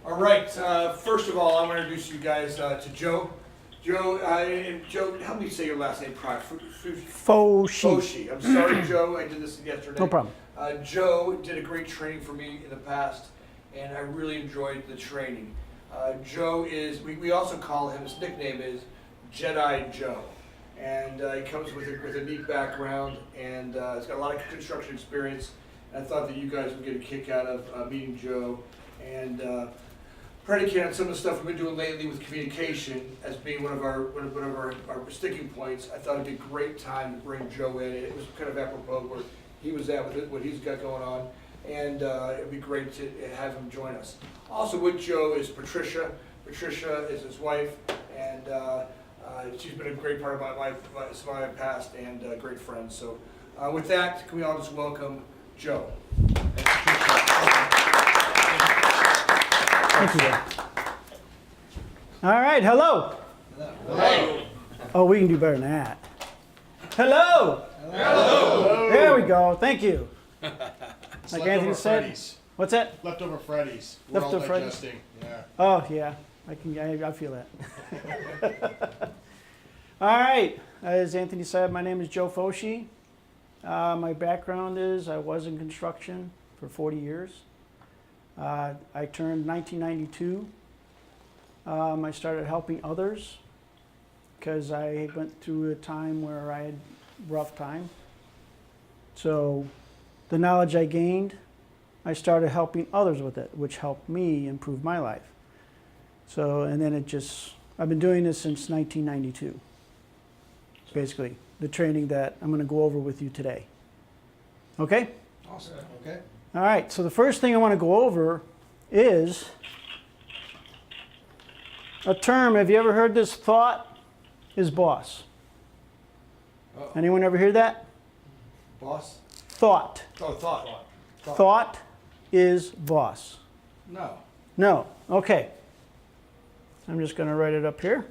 All right, first of all, I'm going to introduce you guys to Joe. Joe, help me say your last name properly. Foshee. I'm sorry, Joe, I did this yesterday. No problem. Joe did a great training for me in the past, and I really enjoyed the training. Joe is, we also call him, his nickname is Jedi Joe. And he comes with a neat background, and he's got a lot of construction experience. And I thought that you guys would get a kick out of meeting Joe. And predicated on some of the stuff we've been doing lately with communication as being one of our sticking points, I thought it'd be a great time to bring Joe in. It was kind of apropos where he was at with it, what he's got going on, and it'd be great to have him join us. Also with Joe is Patricia. Patricia is his wife, and she's been a great part of my past and a great friend. So with that, can we all just welcome Joe? Thank you. All right, hello. Hello. Oh, we can do better than that. Hello. Hello. There we go. Thank you. It's Like leftover Anthony said. Freddy's. What's that? Leftover Freddy's. We're all Leftover Freddy's? digesting. Yeah. Oh yeah, I feel that. All right, as Anthony said, my name is Joe Foshee. My background is I was in construction for 40 years. I turned 1992. I started helping others because I went through a time where I had a rough time. So the knowledge I gained, I started helping others with it, which helped me improve my life. So, and then I've been doing this since 1992. Basically, the training that I'm going to go over with you today. Okay? Awesome. Okay. All right, so the first thing I want to go over is a term. Have you ever heard this? Thought is boss. Uh-oh. Anyone ever hear that? Boss? Thought. Oh, thought. Thought is boss. No. No. Okay. I'm just going to write it up here.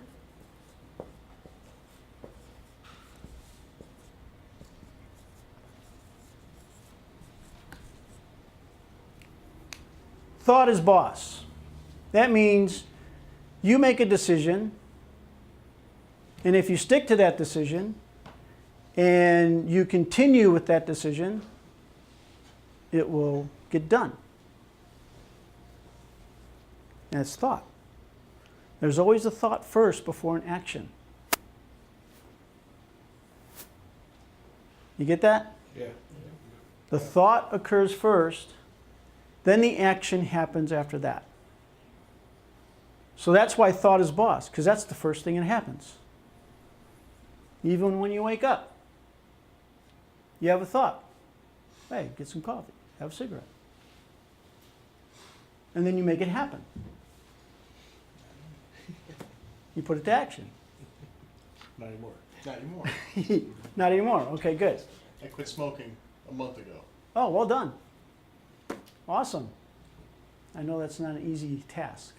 Thought is boss. That means you make a decision, and if you stick to that decision and you continue with that decision, it will get done. That's thought. There's always a thought first before an action. You get that? Yeah. The thought occurs first, then the action happens after that. So that's why thought is boss, because that's the first thing that happens. Even when you wake up, you have a thought. Hey, get some coffee, have a cigarette. And then you make it happen. You put it to action. Not anymore. Not anymore. Not anymore. Okay, good. I quit smoking a month ago. Oh, well done. Awesome. I know that's not an easy task.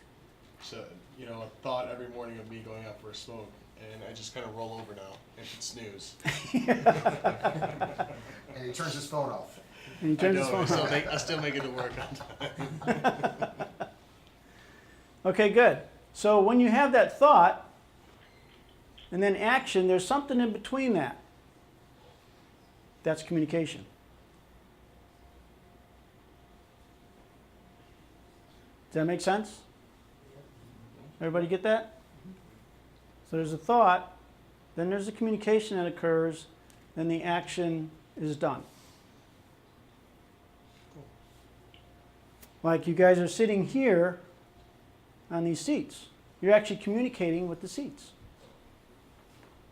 So, a thought every morning of me going out for a smoke, and I just kind of roll over now and hit snooze. And he turns his phone off. And he turns his phone off. I still make it to work on time. Okay, good. So when you have that thought and then action, there's something in between that. That's communication. Does that make sense? Everybody get that? So there's a thought, then there's a communication that occurs, then the action is done. Like you guys are sitting here on these seats. You're actually communicating with the seats.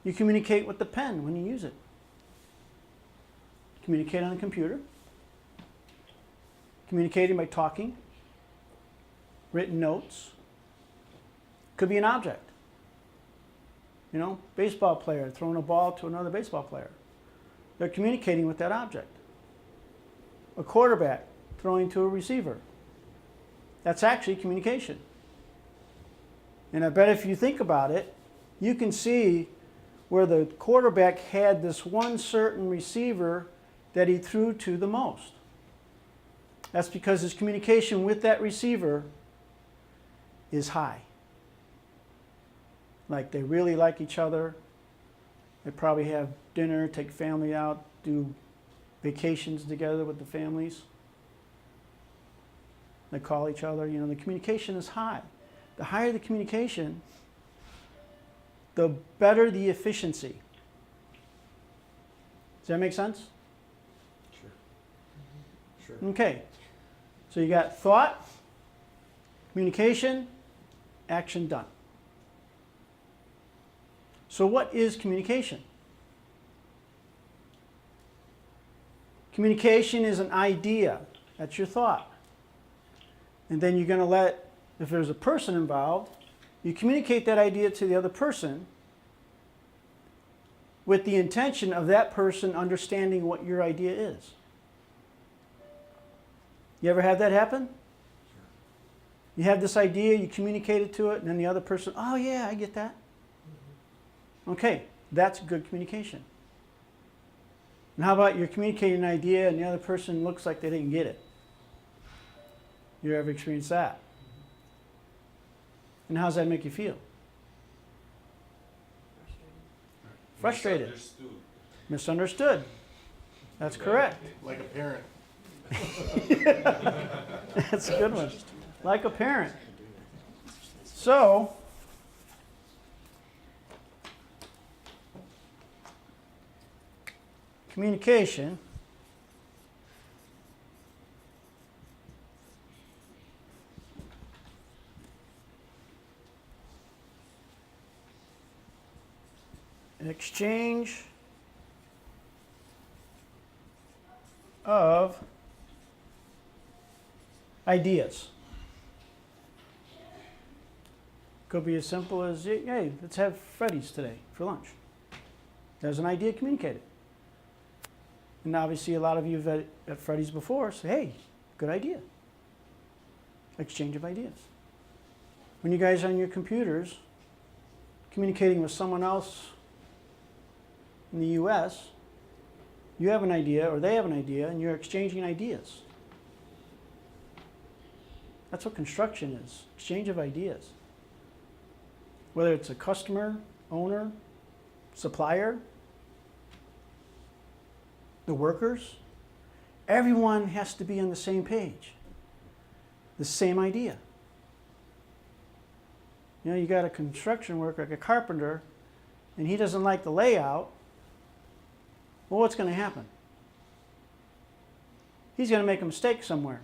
You communicate with the pen when you use it. Communicate on the computer. Communicating by talking. Written notes. Could be an object. Baseball player throwing a ball to another baseball player. They're communicating with that object. A quarterback throwing to a receiver. That's actually communication. And I bet if you think about it, you can see where the quarterback had this one certain receiver that he threw to the most. That's because his communication with that receiver is high. Like they really like each other. They probably have dinner, take family out, do vacations together with the families. They call each other, you know, the communication is high. The higher the communication, the better the efficiency. Does that make sense? Sure. Okay. So you got thought, communication, action done. So what is communication? Communication is an idea. That's your thought. And then you're going to let, if there's a person involved, you communicate that idea to the other person with the intention of that person understanding what your idea is. You ever had that happen? You have this idea, you communicate it to it, and then the other person, oh yeah, I get that. Okay, that's good communication. And how about you're communicating an idea and the other person looks like they didn't get it? You ever experienced that? And how does that make you feel? Frustrated. Misunderstood. That's correct. Like a parent. That's a good one. Like a parent. So, communication an exchange of ideas. Could be as simple as, hey, let's have Freddy's today for lunch. There's an idea communicated. And obviously a lot of you have at Freddy's before say, hey, good idea. Exchange of ideas. When you guys are on your computers communicating with someone else in the US, you have an idea or they have an idea and you're exchanging ideas. That's what construction is, exchange of ideas. Whether it's a customer, owner, supplier, the workers, everyone has to be on the same page, the same idea. You know, you got a construction worker, like a carpenter, and he doesn't like the layout. Well, what's going to happen? He's going to make a mistake somewhere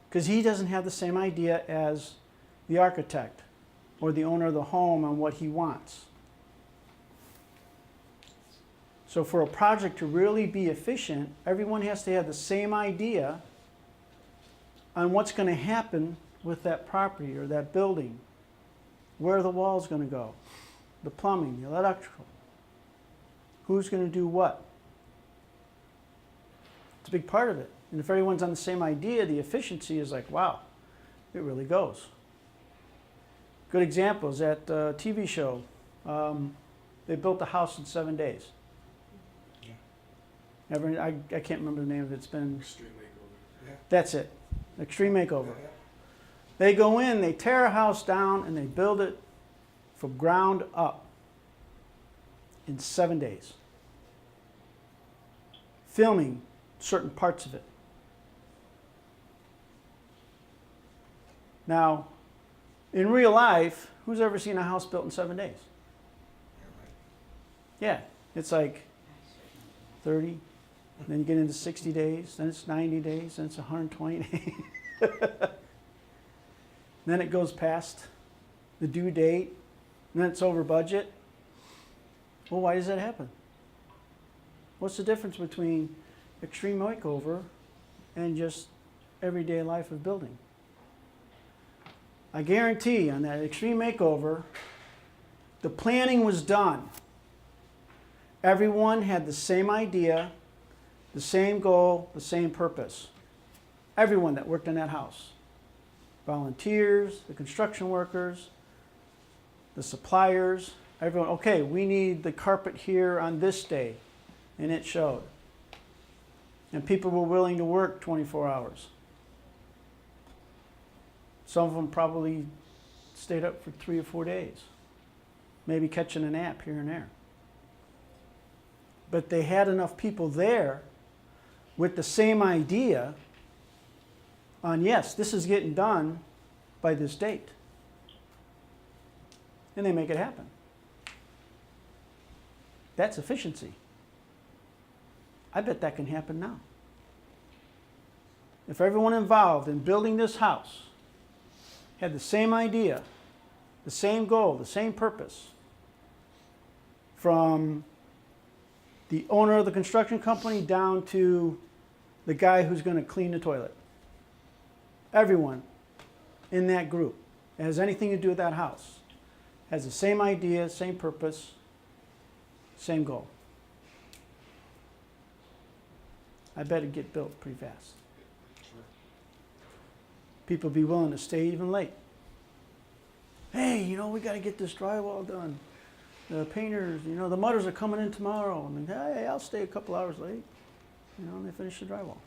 because he doesn't have the same idea as the architect or the owner of the home on what he wants. So for a project to really be efficient, everyone has to have the same idea on what's going to happen with that property or that building, where the wall's going to go, the plumbing, the electrical, who's going to do what. It's a big part of it. And if everyone's on the same idea, the efficiency is like, wow, it really goes. Good example is that TV show. They built the house in 7 days. I can't remember the name of it. It's been... Extreme makeover. Yeah. That's it. Extreme Makeover. They go in, they tear a house down, and they build it from ground up in 7 days. Filming certain parts of it. Now, in real life, who's ever seen a house built in 7 days? Yeah, it's like 30, then you get into 60 days, then it's 90 days, then it's 120 days. Then it goes past the due date, and then it's over budget. Well, why does that happen? What's the difference between extreme makeover and just everyday life of building? I guarantee on that extreme makeover, the planning was done. Everyone had the same idea, the same goal, the same purpose. Everyone that worked in that house. Volunteers, the construction workers, the suppliers, everyone, okay, we need the carpet here on this day, and it showed. And people were willing to work 24 hours. Some of them probably stayed up for 3 or 4 days, maybe catching a nap here and there. But they had enough people there with the same idea on, yes, this is getting done by this date. And they make it happen. That's efficiency. I bet that can happen now. If everyone involved in building this house had the same idea, the same goal, the same purpose, from the owner of the construction company down to the guy who's going to clean the toilet. Everyone in that group that has anything to do with that house has the same idea, same purpose, same goal. I bet it'd get built pretty fast. Sure. People be willing to stay even late. Hey, you know, we got to get this drywall done. The painters, you know, the mudders are coming in tomorrow. And hey, I'll stay a couple hours late. You know, and they finish the drywall.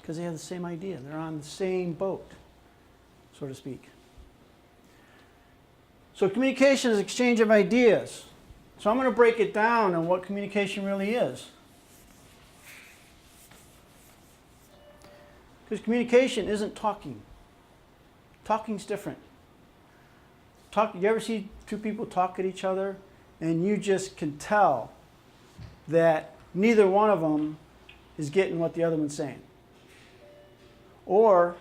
Because they have the same idea. They're on the same boat, so to speak. So communication is exchange of ideas. So I'm going to break it down on what communication really is. Because communication isn't talking. Talking's different. You ever see two people talk at each other and you just can tell that neither one of them is getting what the other one's saying? Or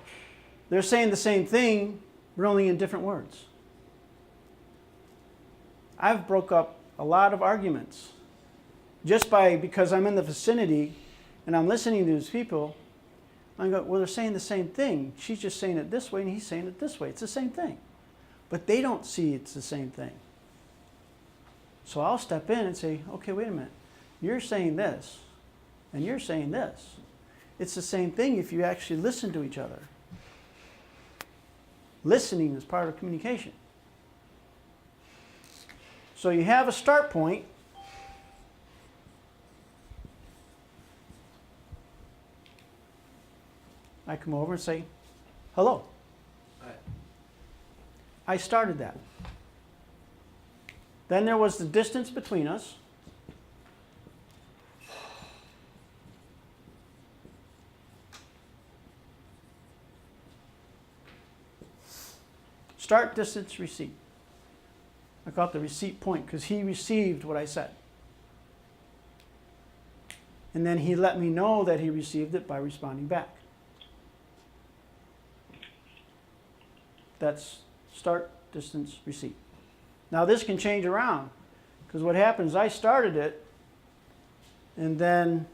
they're saying the same thing, but only in different words. I've broke up a lot of arguments just because I'm in the vicinity and I'm listening to these people. I go, well, they're saying the same thing. She's just saying it this way and he's saying it this way. It's the same thing. But they don't see it's the same thing. So I'll step in and say, okay, wait a minute. You're saying this and you're saying this. It's the same thing if you actually listen to each other. Listening is part of communication. So you have a start point. I come over and say, hello. Hi. I started that. Then there was the distance between us. Start, distance, receipt. I call it the receipt point because he received what I said. And then he let me know that he received it by responding back. That's start, distance, receipt. Now this can change around because what happens, I started it and then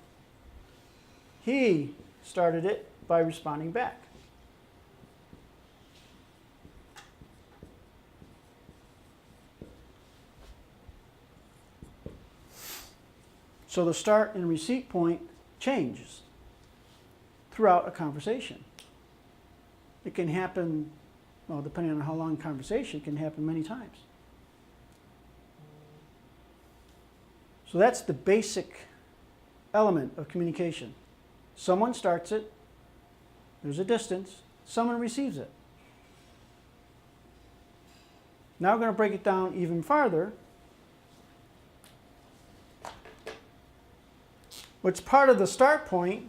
he started it by responding back. So the start and receipt point changes throughout a conversation. It can happen, well, depending on how long the conversation, it can happen many times. So that's the basic element of communication. Someone starts it, there's a distance, someone receives it. Now we're going to break it down even farther. What's part of the start point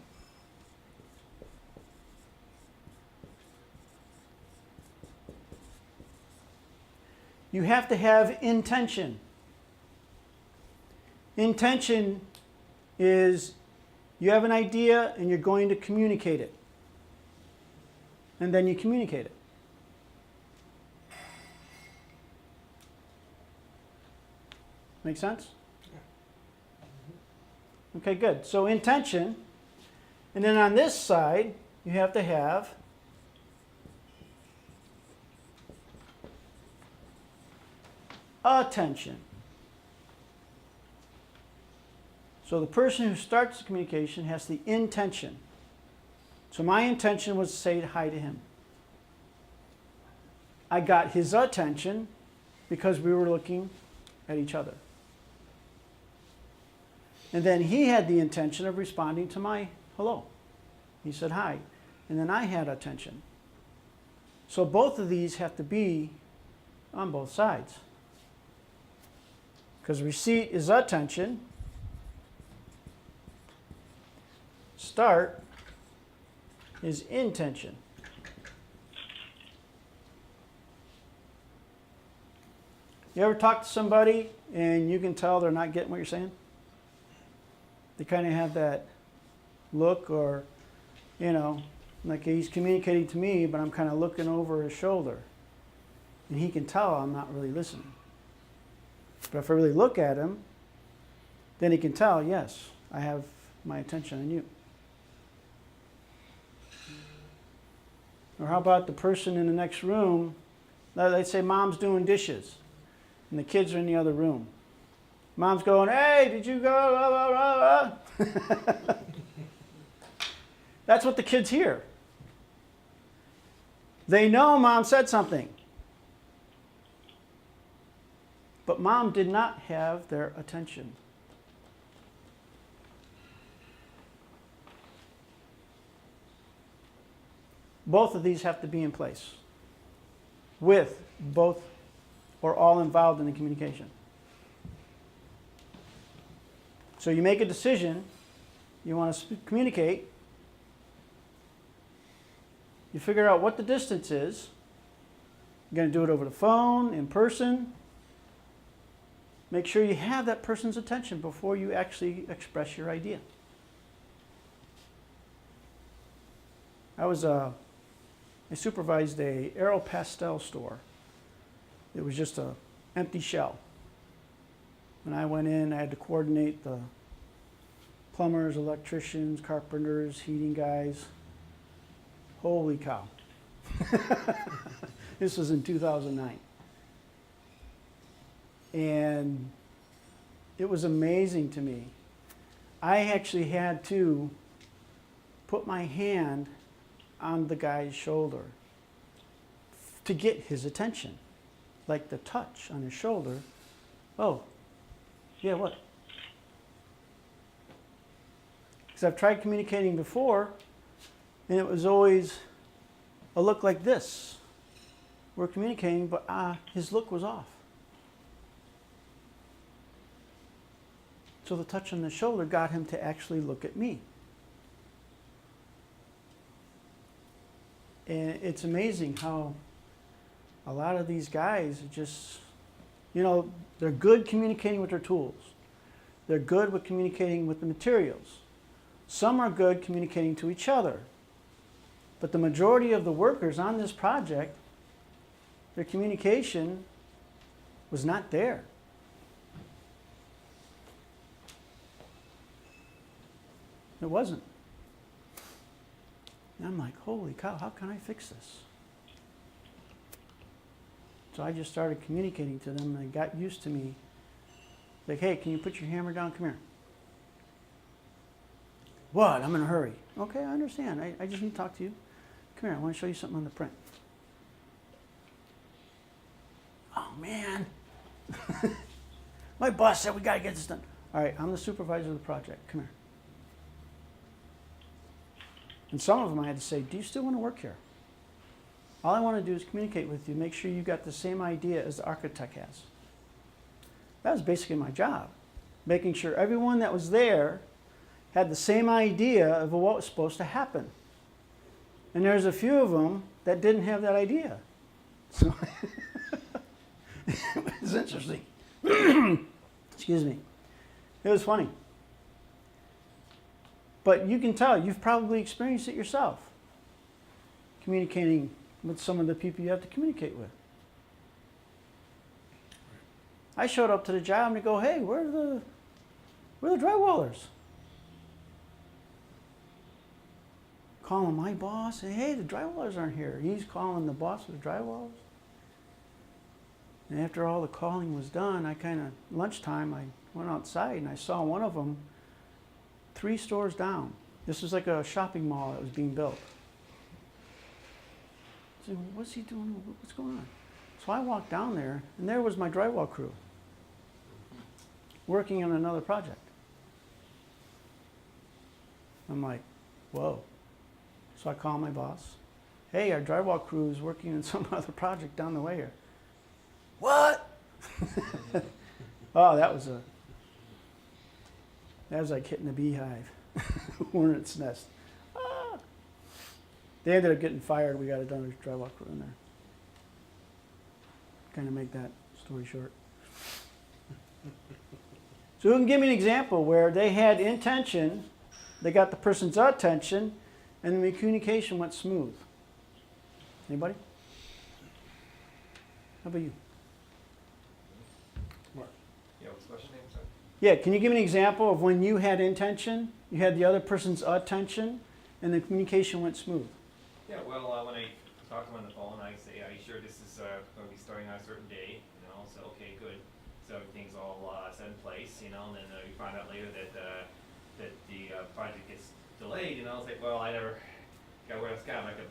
you have to have intention. Intention is you have an idea and you're going to communicate it. And then you communicate it. Make sense? Okay, good. So intention. And then on this side, you have to have attention. So the person who starts the communication has the intention. So my intention was to say hi to him. I got his attention because we were looking at each other. And then he had the intention of responding to my hello. He said hi. And then I had attention. So both of these have to be on both sides. Because receipt is attention. Start is intention. You ever talk to somebody and you can tell they're not getting what you're saying? They kind of have that look, or, you know, like he's communicating to me, but I'm kind of looking over his shoulder. And he can tell I'm not really listening. But if I really look at him, then he can tell, yes, I have my attention on you. Or how about the person in the next room? Let's say mom's doing dishes and the kids are in the other room. Mom's going, hey, did you go? Blah, blah, blah, blah. That's what the kids hear. They know mom said something. But mom did not have their attention. Both of these have to be in place with both or all involved in the communication. So you make a decision, you want to communicate, you figure out what the distance is. You're going to do it over the phone, in person. Make sure you have that person's attention before you actually express your idea. I supervised a Aeropastel store. It was just an empty shell. When I went in, I had to coordinate the plumbers, electricians, carpenters, heating guys. Holy cow. This was in 2009. And it was amazing to me. I actually had to put my hand on the guy's shoulder to get his attention. Like the touch on his shoulder. Oh, yeah, what? Because I've tried communicating before, and it was always a look like this. We're communicating, but his look was off. So the touch on the shoulder got him to actually look at me. And it's amazing how a lot of these guys are just, you know, they're good communicating with their tools. They're good with communicating with the materials. Some are good communicating to each other. But the majority of the workers on this project, their communication was not there. It wasn't. And I'm like, holy cow, how can I fix this? So I just started communicating to them, and they got used to me. Like, hey, can you put your hammer down? Come here. What? I'm in a hurry. Okay, I understand. I just need to talk to you. Come here, I want to show you something on the print. Oh, man. My boss said we got to get this done. All right, I'm the supervisor of the project. Come here. And some of them I had to say, do you still want to work here? All I want to do is communicate with you, make sure you got the same idea as the architect has. That was basically my job, making sure everyone that was there had the same idea of what was supposed to happen. And there's a few of them that didn't have that idea. So it was interesting. Excuse me. It was funny. But you can tell, you've probably experienced it yourself, communicating with some of the people you have to communicate with. I showed up to the job and they go, hey, where are the drywallers? Calling my boss, say, hey, the drywallers aren't here. He's calling the boss of the drywallers. And after all the calling was done, lunchtime, I went outside and I saw one of them 3 stores down. This was like a shopping mall that was being built. I said, what's he doing? What's going on? So I walked down there, and there was my drywall crew working on another project. I'm like, whoa. So I called my boss. hey, our drywall crew is working on some other project down the way here. What? Oh, that was like hitting a beehive, hornet's nest. Ah. They ended up getting fired. We got a done drywall crew in there. Kind of make that story short. So who can give me an example where they had intention, they got the person's attention, and the communication went smooth? Anybody? How about you? Yeah, what's the question name? Sorry. Yeah, can you give me an example of when you had intention, you had the other person's attention, and the communication went smooth? Yeah, well, when I talk to them on the phone, I say, are you sure this is going to be starting on a certain day? You know, so okay, good. So everything's all set in place, you know, and then we find out later that the project gets delayed, you know. It's like, well, I never got where it's kind of like a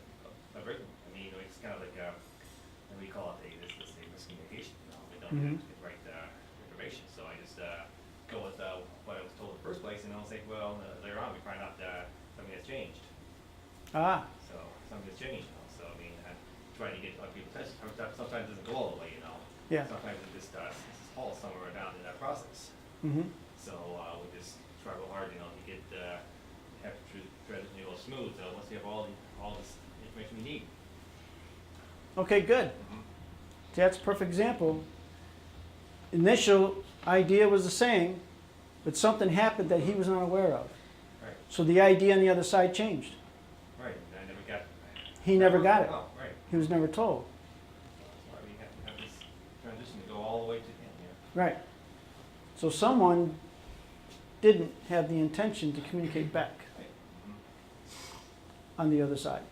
written. I mean, it's kind of like and we call it this miscommunication. You know, we don't Mhm. get the right information. So I just go with what I was told in the first place, and I'll say, well, later on we find out something has changed. Ah, So something has changed, you know. So I mean, I'm trying to get other people's attention. Sometimes it doesn't go all the way, you know. yeah. Sometimes it just falls somewhere down in that process. Mm-hmm. So we just try real hard, you know, to get have to thread it, you know, smooth. Once you have all this information you need. Okay, good. That's a perfect example. Initial idea was the same, but something happened that he was not aware of. Right. So the idea on the other side changed. Right. And I never got. He never got it. Oh, right. He was never told. That's why we have this transition to go all the way to him. Right. So someone didn't have the intention to communicate back Right. on the other side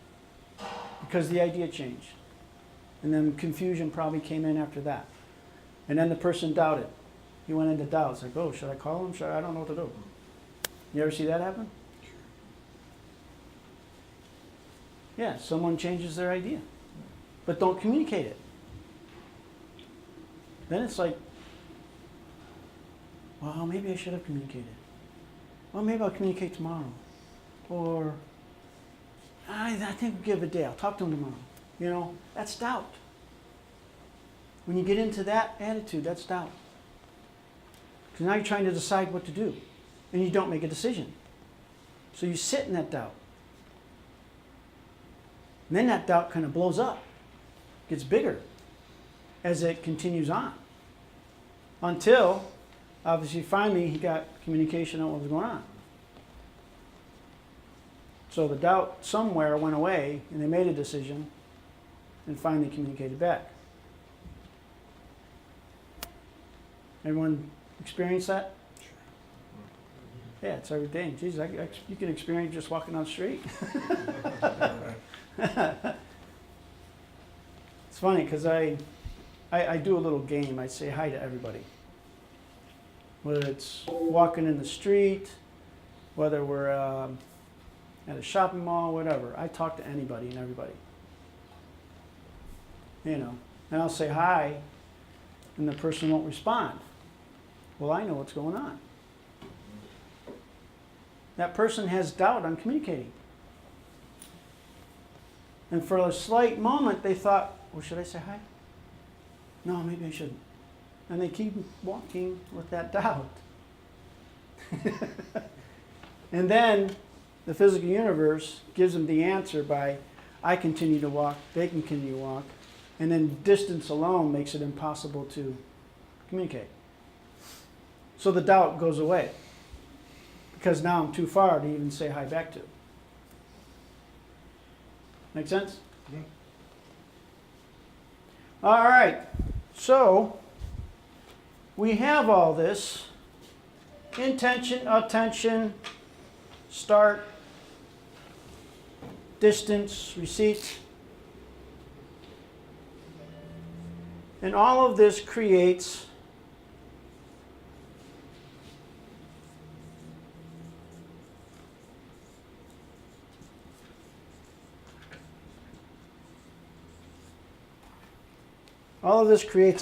because the idea changed. And then confusion probably came in after that. And then the person doubted. He went into doubt. It's like, oh, should I call him? I don't know what to do. You ever see that happen? Yeah, someone changes their idea, but don't communicate it. Then it's like, well, maybe I should have communicated. Well, maybe I'll communicate tomorrow. Or, I think we'll give it a day. I'll talk to him tomorrow. You know, that's doubt. When you get into that attitude, that's doubt. Because now you're trying to decide what to do, and you don't make a decision. So you sit in that doubt. And then that doubt kind of blows up, gets bigger as it continues on. Until, obviously, finally he got communication on what was going on. So the doubt somewhere went away, and they made a decision, and finally communicated back. Everyone experience that? Yeah, it's every day. Geez, you can experience just walking down the street. It's funny because I do a little game. I say hi to everybody. Whether it's walking in the street, whether we're at a shopping mall, whatever. I talk to anybody and everybody. You know, and I'll say hi, and the person won't respond. Well, I know what's going on. That person has doubt on communicating. And for a slight moment, they thought, well, should I say hi? No, maybe I shouldn't. And they keep walking with that doubt. And then the physical universe gives them the answer by, I continue to walk, they can continue to walk. And then distance alone makes it impossible to communicate. So the doubt goes away. Because now I'm too far to even say hi back to. Make sense? Yeah. All right. So we have all this. Intention, attention, start, distance, receipt. And all of this creates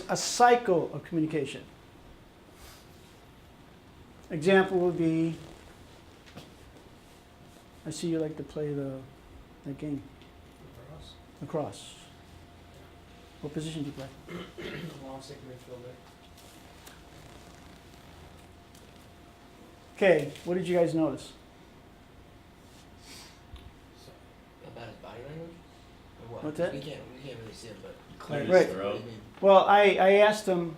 a cycle of communication. Example would be, I see you like to play the game. Lacrosse. What position do you play? Long stick midfielder. Okay, what did you guys notice? About his body language? Or what? What's that? We can't really see him, but. Clarence. Right. What do you mean? Well, I asked him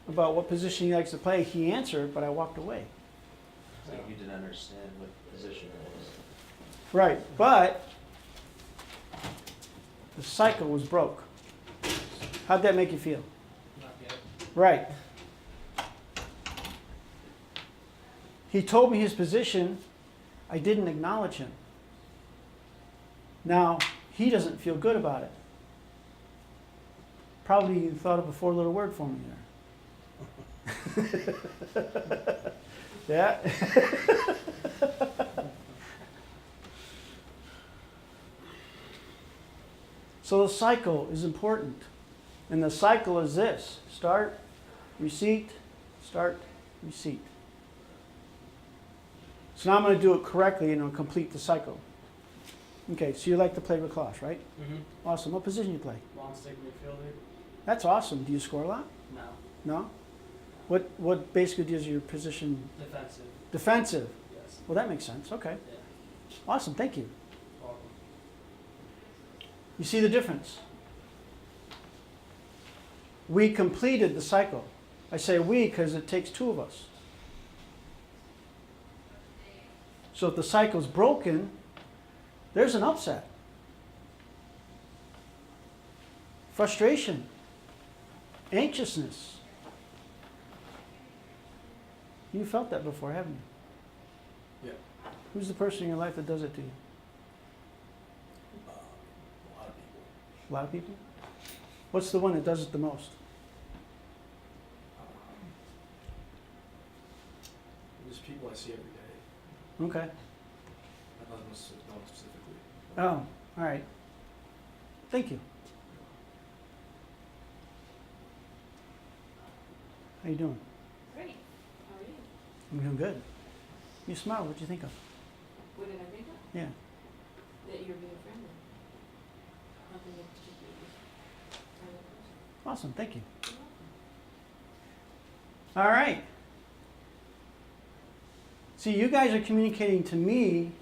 about what position he likes to play. He answered, but I walked away. So you didn't understand what position it was. Right, but the cycle was broke. How'd that make you feel? Not yet. Right. He told me his position. I didn't acknowledge him. Now, he doesn't feel good about it. Probably you thought of a four-letter word for me there. Yeah? So the cycle is important. And the cycle is this: start, receipt, start, receipt. So now I'm going to do it correctly and I'll complete the cycle. Okay, so you like to play lacrosse, right? Mm-hmm. Awesome. What position you play? Long stick midfielder? That's awesome. Do you score a lot? No. No? What basically is your position? Defensive? Defensive. Yes. Well, that makes sense. Okay. Yeah. Awesome. Thank you. Welcome. You see the difference? We completed the cycle. I say we because it takes two of us. So if the cycle's broken, there's an upset. Frustration. Anxiousness. You felt that before, haven't you? Yeah. Who's the person in your life that does it to you? A lot of people. A lot of people? What's the one that does it the most? There's people I see every day. Okay. I don't know specifically. Oh, all right. Thank you. How you doing? Great. How are you? I'm doing good. You smile. What'd you think of? What did I think of? Yeah. That you're being friendly. Nothing in particular. Kind of person. Awesome. Thank you. You're welcome. All right. See, you guys are communicating to me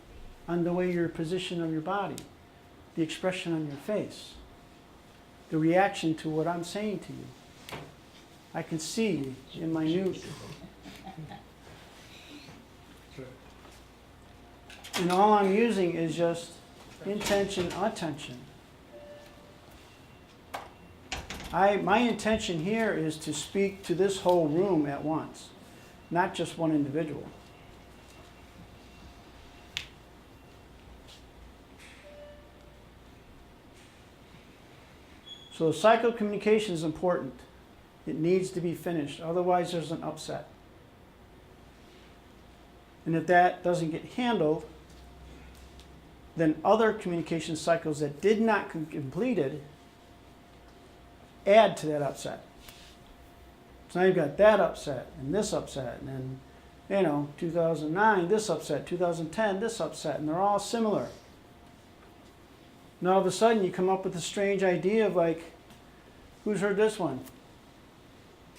on the way your position of your body, the expression on your face, the reaction to what I'm saying to you. I can see in minute. And all I'm using is just intention, attention. My intention here is to speak to this whole room at once, not just one individual. So cycle communication is important. It needs to be finished, otherwise there's an upset. And if that doesn't get handled, then other communication cycles that did not get completed add to that upset. So now you've got that upset, and this upset, and then, 2009, this upset, 2010, this upset, and they're all similar. And all of a sudden you come up with a strange idea of like, who's heard this one?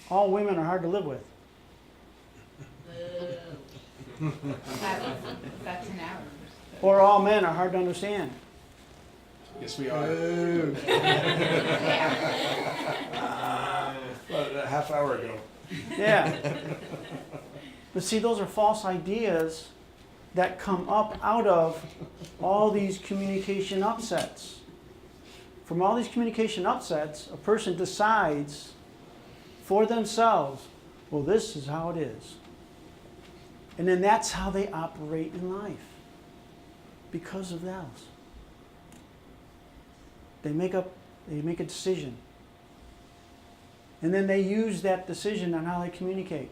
All women are hard to live with. That's an average. Or all men are hard to understand. Yes, we are. About a half hour ago. Yeah. But see, those are false ideas that come up out of all these communication upsets. From all these communication upsets, a person decides for themselves, well, this is how it is. And then that's how they operate in life. Because of those. They make a decision. And then they use that decision on how they communicate.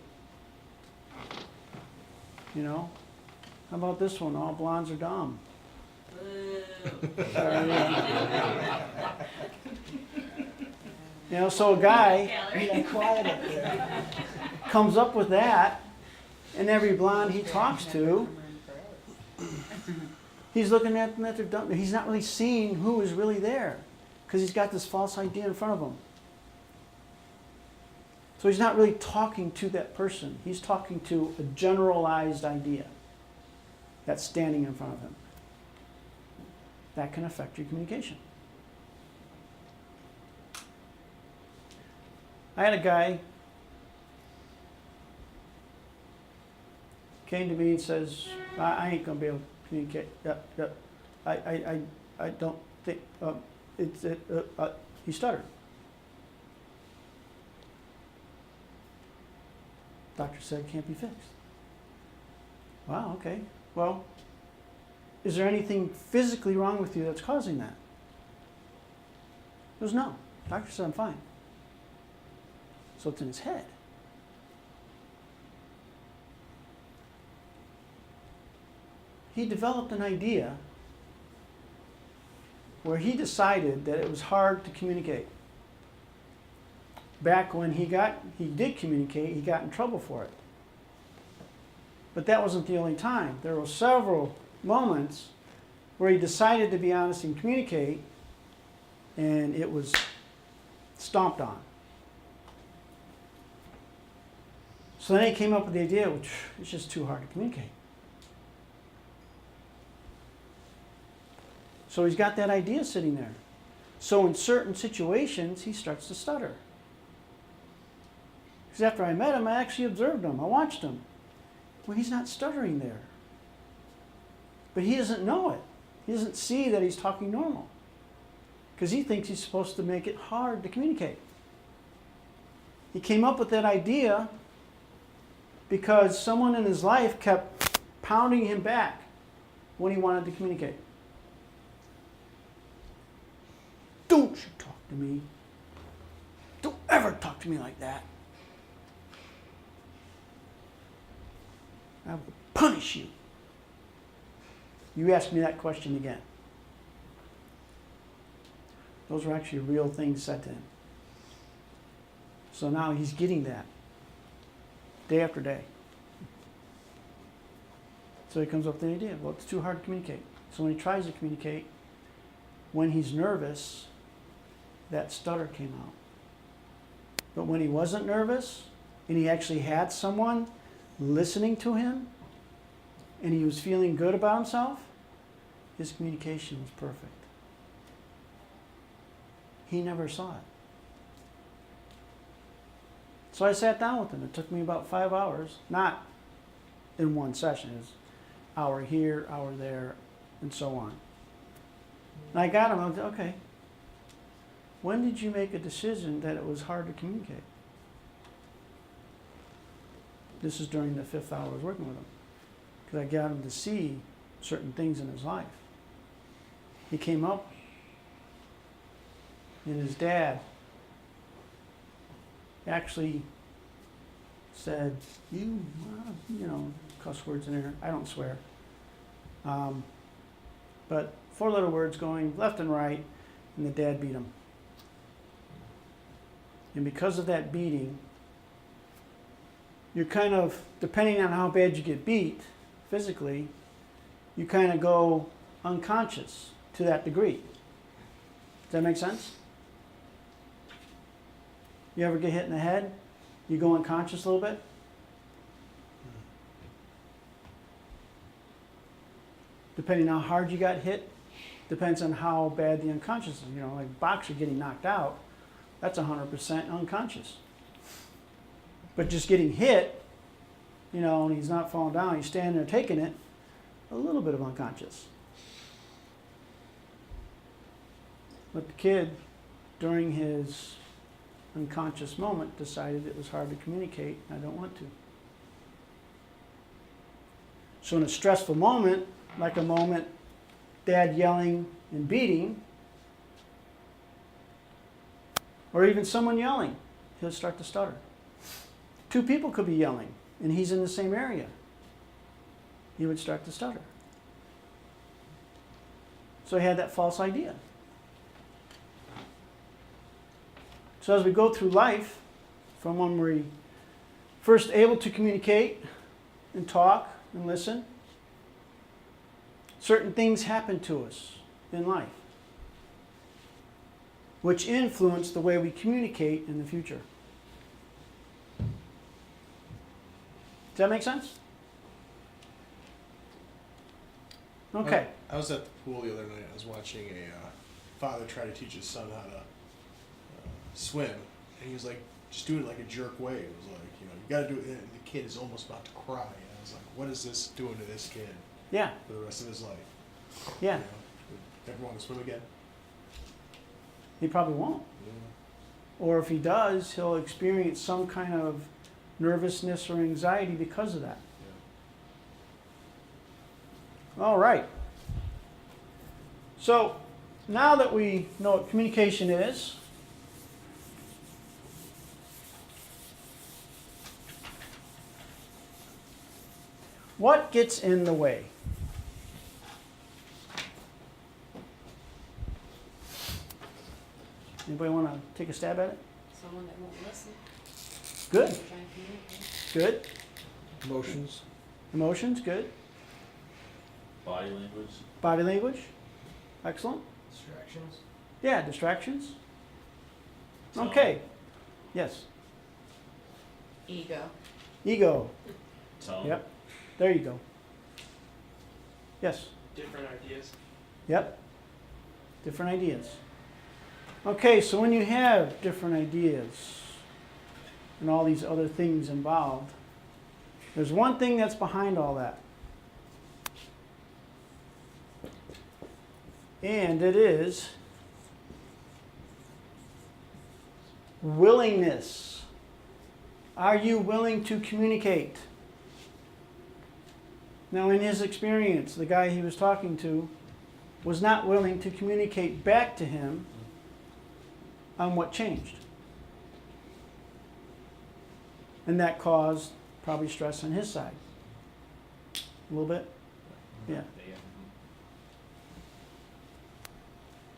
How about this one? All blondes are dumb. So a guy quiet up there, comes up with that, and every blonde he talks to, he's looking at them that they're dumb. He's not really seeing who is really there. Because he's got this false idea in front of him. So he's not really talking to that person. He's talking to a generalized idea that's standing in front of him. That can affect your communication. I had a guy came to me and says, I ain't going to be able to communicate. I don't think, he stuttered. Doctor said it can't be fixed. Wow, okay. Well, is there anything physically wrong with you that's causing that? He goes, no. Doctor said I'm fine. So it's in his head. He developed an idea where he decided that it was hard to communicate. Back when he did communicate, he got in trouble for it. But that wasn't the only time. There were several moments where he decided to be honest and communicate, and it was stomped on. So then he came up with the idea, which is just too hard to communicate. So he's got that idea sitting there. So in certain situations, he starts to stutter. Because after I met him, I actually observed him. I watched him. Well, he's not stuttering there. But he doesn't know it. He doesn't see that he's talking normal. Because he thinks he's supposed to make it hard to communicate. He came up with that idea because someone in his life kept pounding him back when he wanted to communicate. Don't you talk to me. Don't ever talk to me like that. I will punish you. You ask me that question again. Those are actually real things said to him. So now he's getting that day after day. So he comes up with the idea, well, it's too hard to communicate. So when he tries to communicate, when he's nervous, that stutter came out. But when he wasn't nervous, and he actually had someone listening to him, and he was feeling good about himself, his communication was perfect. He never saw it. So I sat down with him. It took me about 5 hours, not in one session. It was hour here, hour there, and so on. And I got him, I was okay. When did you make a decision that it was hard to communicate? This is during the 5th hour I was working with him. Because I got him to see certain things in his life. He came up, and his dad actually said, you know, cuss words in there. I don't swear. But 4 little words going left and right, and the dad beat him. And because of that beating, you're kind of, depending on how bad you get beat physically, you kind of go unconscious to that degree. Does that make sense? You ever get hit in the head? You go unconscious a little bit? Depending on how hard you got hit, depends on how bad the unconscious is. You know, like a boxer getting knocked out, that's 100% unconscious. But just getting hit, you know, and he's not falling down, he's standing there taking it, a little bit of unconscious. But the kid, during his unconscious moment, decided it was hard to communicate, and I don't want to. So in a stressful moment, like a moment, dad yelling and beating, or even someone yelling, he'll start to stutter. 2 people could be yelling, and he's in the same area. He would start to stutter. So he had that false idea. So as we go through life, from when we're first able to communicate and talk and listen, certain things happen to us in life. which influence the way we communicate in the future. Does that make sense? Okay. I was at the pool the other night. I was watching a father try to teach his son how to swim, and he was like, just do it like a jerk way. It was like, you got to do it. And the kid is almost about to cry. And I was like, what is this doing to this kid Yeah. for the rest of his life? Yeah. Would ever want to swim again? He probably won't. Yeah. Or if he does, he'll experience some kind of nervousness or anxiety because of that. All right. So now that we know what communication is, what gets in the way? Anybody want to take a stab at it? Someone that won't listen. Good. Try and communicate. Good. Emotions. Emotions, good. Body language. Body language, excellent. Distractions? Yeah, distractions. Tone. Okay. Yes. Ego. Ego. Tone. Yep. There you go. Yes. Different ideas. Yep. Different ideas. Okay, so when you have different ideas and all these other things involved, there's one thing that's behind all that. And it is willingness. Are you willing to communicate? Now, in his experience, the guy he was talking to was not willing to communicate back to him on what changed. And that caused probably stress on his side. A little bit? Yeah.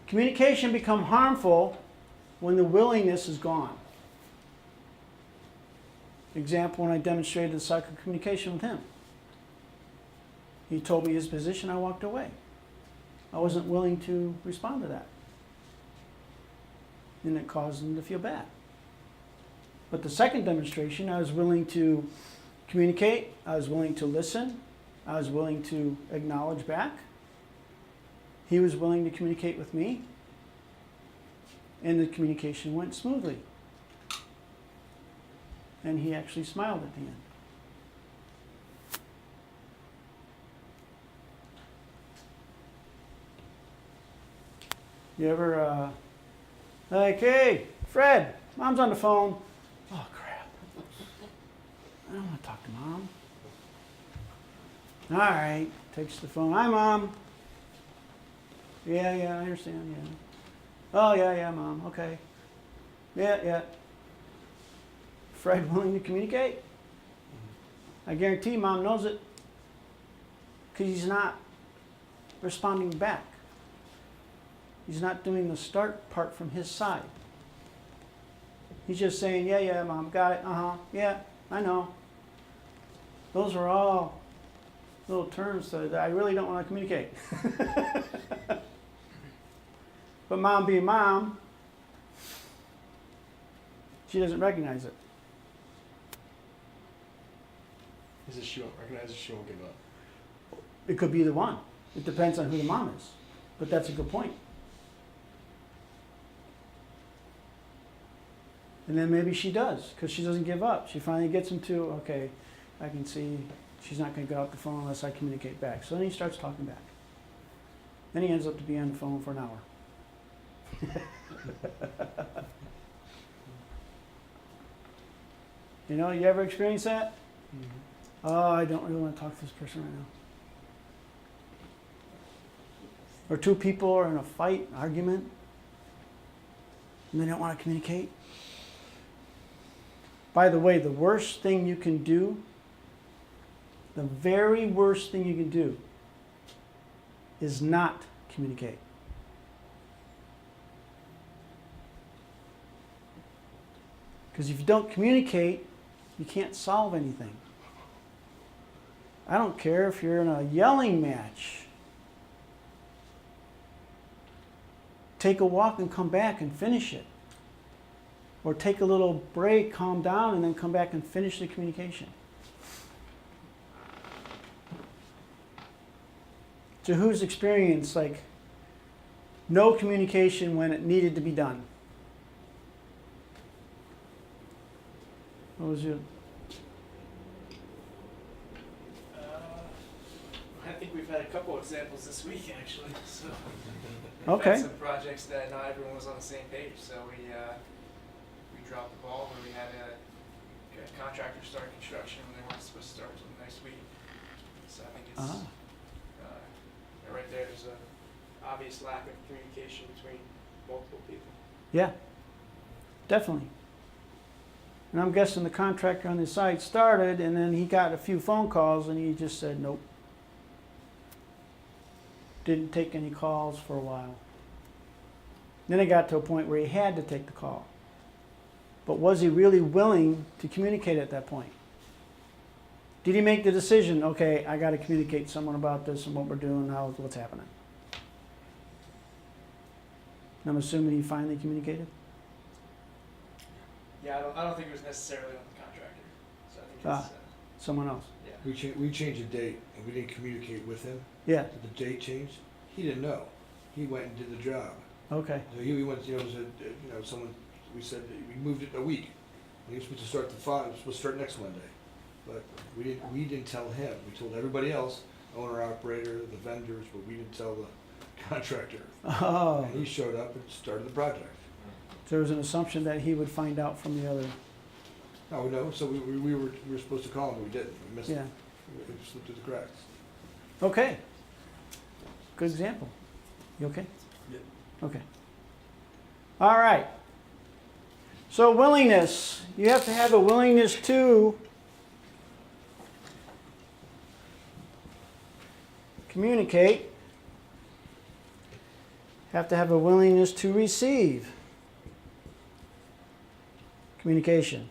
Communication become harmful when the willingness is gone. Example, when I demonstrated the cycle of communication with him. He told me his position, I walked away. I wasn't willing to respond to that. And it caused him to feel bad. But the second demonstration, I was willing to communicate, I was willing to listen, I was willing to acknowledge back. He was willing to communicate with me, and the communication went smoothly. And he actually smiled at the end. You ever, like, hey, Fred, Mom's on the phone. Oh, crap. I don't want to talk to Mom. All right, takes the phone. Hi, Mom. Yeah, I understand, yeah. Oh, yeah, Mom, okay. Yeah. Fred willing to communicate? I guarantee Mom knows it. Because he's not responding back. He's not doing the start part from his side. He's just saying, yeah, Mom, got it, yeah, I know. Those are all little terms that I really don't want to communicate. But Mom being Mom, she doesn't recognize it. Is it she won't recognize it, she won't give up? It could be either one. It depends on who the mom is. But that's a good point. And then maybe she does, because she doesn't give up. She finally gets him to, okay, I can see she's not going to get off the phone unless I communicate back. So then he starts talking back. Then he ends up to be on the phone for an hour. You know, you ever experience that? Mm-hmm. Oh, I don't really want to talk to this person right now. Or two people are in a fight, argument, and they don't want to communicate. By the way, the worst thing you can do, the very worst thing you can do, is not communicate. Because if you don't communicate, you can't solve anything. I don't care if you're in a yelling match. take a walk and come back and finish it. Or take a little break, calm down, and then come back and finish the communication. To whose experience, like, no communication when it needed to be done? What was your? I think we've had a couple examples this week, actually. So we've Okay. had some projects that not everyone was on the same page. So we dropped the ball where we had a contractor start construction when they weren't supposed to start until next week. So I think it's right there. There's a obvious lack of communication between multiple people. Yeah, definitely. And I'm guessing the contractor on the site started, and then he got a few phone calls, and he just said nope. Didn't take any calls for a while. Then it got to a point where he had to take the call. But was he really willing to communicate at that point? Did he make the decision, okay, I got to communicate to someone about this and what we're doing, what's happening? And I'm assuming he finally communicated? Yeah, I don't think it was necessarily on the contractor. So I think it's Someone else? yeah. We changed the date, and we didn't communicate with him. Yeah, Did the date changed? He didn't know. He went and did the job. okay. So he went, someone, we said, that we moved it a week. He was supposed to start the 5, supposed to start next Monday. But we didn't tell him. We told everybody else, owner, operator, the vendors, but we didn't tell the contractor. Oh, And he showed up and started the project. there was an assumption that he would find out from the other, Oh, no, so we were supposed to call him, but we didn't. We missed yeah. it. It slipped through the cracks. Okay. Good example. You okay? Yeah. Okay. All right. So willingness. You have to have a willingness to communicate. Have to have a willingness to receive communication.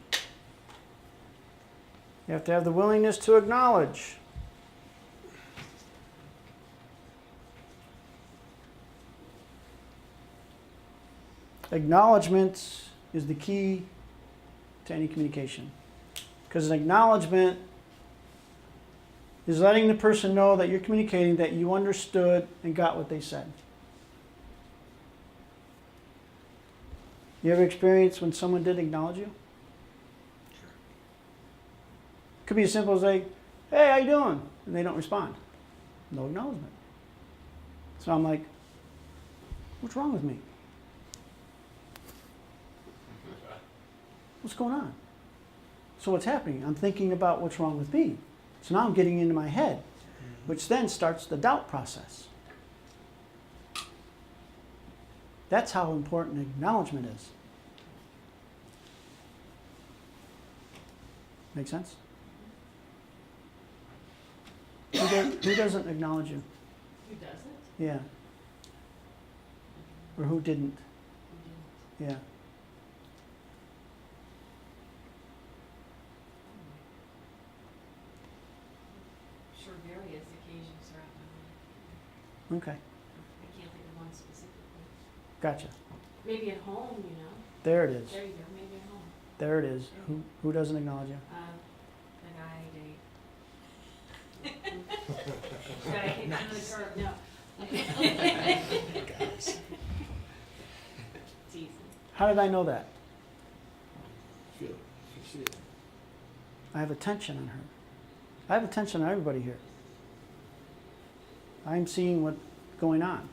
You have to have the willingness to acknowledge. Acknowledgement is the key to any communication. Because an acknowledgement is letting the person know that you're communicating, that you understood and got what they said. You ever experienced when someone did acknowledge you? Could be as simple as like, hey, how you doing? And they don't respond. No acknowledgement. So I'm like, what's wrong with me? What's going on? So what's happening? I'm thinking about what's wrong with me. So now I'm getting into my head, which then starts the doubt process. That's how important acknowledgement is. Make sense? Who doesn't acknowledge you? Who doesn't? Yeah. Or who didn't? Who didn't? Yeah. Sure, various occasions throughout my life. Okay. I can't think of one specifically. Gotcha. Maybe at home, you know. There it is. There you go, maybe at home. There it is. Who doesn't acknowledge you? The guy I date. Guy I kicked under the curb, no. Guys. It's easy. How did I know that? Feel it. You see it. I have attention on her. I have attention on everybody here. I'm seeing what's going on.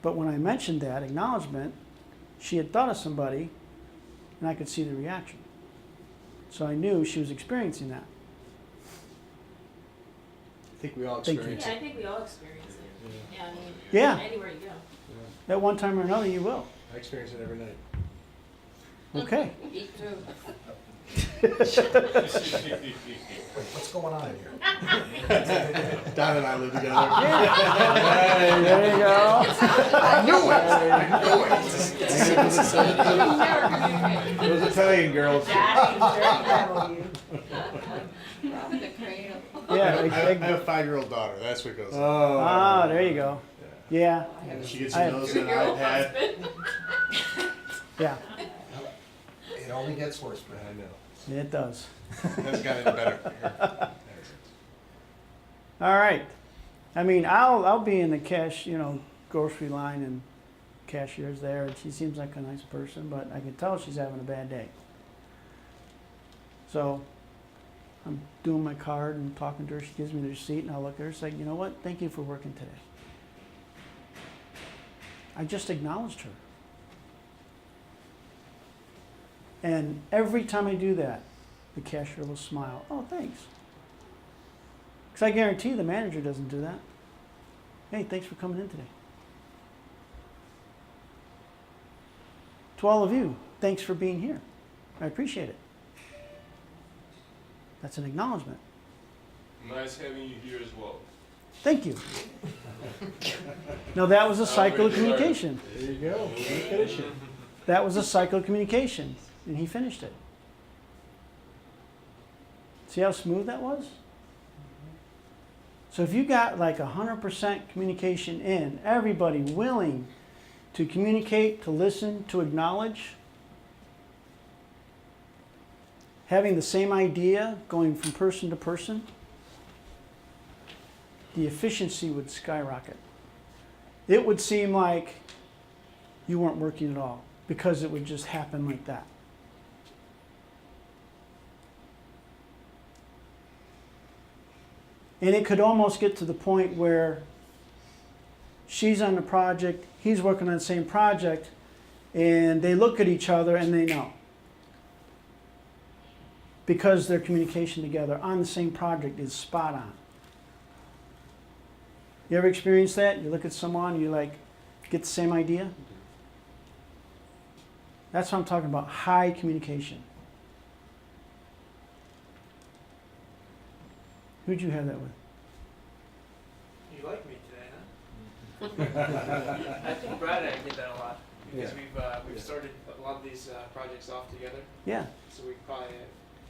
But when I mentioned that acknowledgement, she had thought of somebody, and I could see the reaction. So I knew she was experiencing that. I think we all Thank you. experience Yeah, I it. think we all experience it. Yeah, I mean, Yeah. anywhere you go. At one time or another, you will. I experience it every night. Okay. Me too. What's going on here? Don and I live together. There you go. Those Italian girls. Yeah. I have a 5-year-old daughter. That's what goes on. Oh. Ah, there you go. Yeah. Yeah, And she gets I- her nose in an iPad. yeah, It only gets worse, man. I know. it does. That's gotten better. All right. I mean, I'll be in the grocery line and cashier's there, and she seems like a nice person, but I can tell she's having a bad day. So I'm doing my card and talking to her. She gives me the receipt, and I'll look at her and say, you know what? Thank you for working today. I just acknowledged her. And every time I do that, the cashier will smile. Oh, thanks. Because I guarantee the manager doesn't do that. Hey, thanks for coming in today. To all of you, thanks for being here. I appreciate it. That's an acknowledgement. Nice having you here as well. Thank you. Now that was a cycle of communication. There you go. Finish it. That was a cycle of communication, and he finished it. See how smooth that was? So if you got like 100% communication in, everybody willing to communicate, to listen, to acknowledge, having the same idea going from person to person, the efficiency would skyrocket. It would seem like you weren't working at all because it would just happen like that. And it could almost get to the point where she's on the project, he's working on the same project, and they look at each other and they know. Because their communication together on the same project is spot on. You ever experienced that? You look at someone, you like get the same idea? That's what I'm talking about, high communication. Who'd you have that with? You like me today, huh? I think Brad and I did that a lot because we've started a lot of these projects off together. Yeah. So we've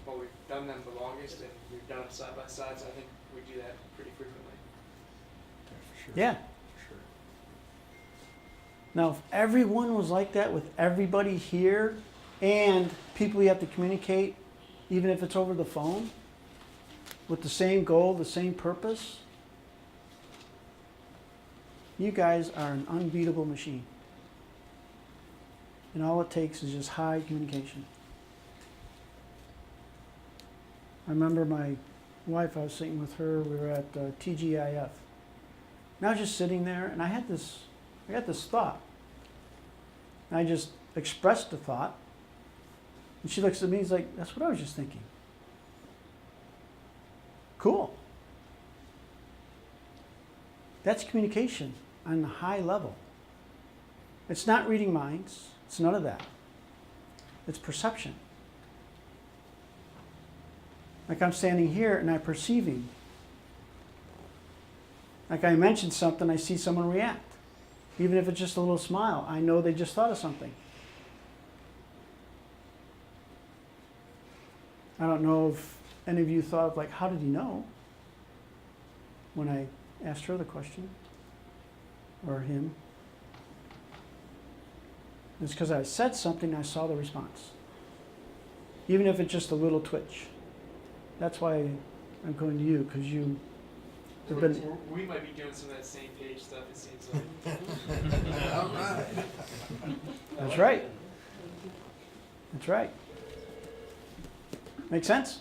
we've done them the longest and we've done them side by side. So I think we do that pretty frequently. Yeah. Sure. Now, if everyone was like that with everybody here and people you have to communicate, even if it's over the phone, with the same goal, the same purpose, you guys are an unbeatable machine. And all it takes is just high communication. I remember my wife, I was sitting with her, we were at TGIF. And I was just sitting there and I got this thought. And I just expressed the thought. And she looks at me and is like, that's what I was just thinking. Cool. That's communication on the high level. It's not reading minds. It's none of that. It's perception. Like I'm standing here and I'm perceiving. Like I mentioned something, I see someone react. Even if it's just a little smile, I know they just thought of something. I don't know if any of you thought of like, how did he know? When I asked her the question, or him. It's because I said something, I saw the response. Even if it's just a little twitch. That's why I'm going to you, because you have been... We might be doing some of that same page stuff, it seems like. All right. That's right. That's right. Make sense?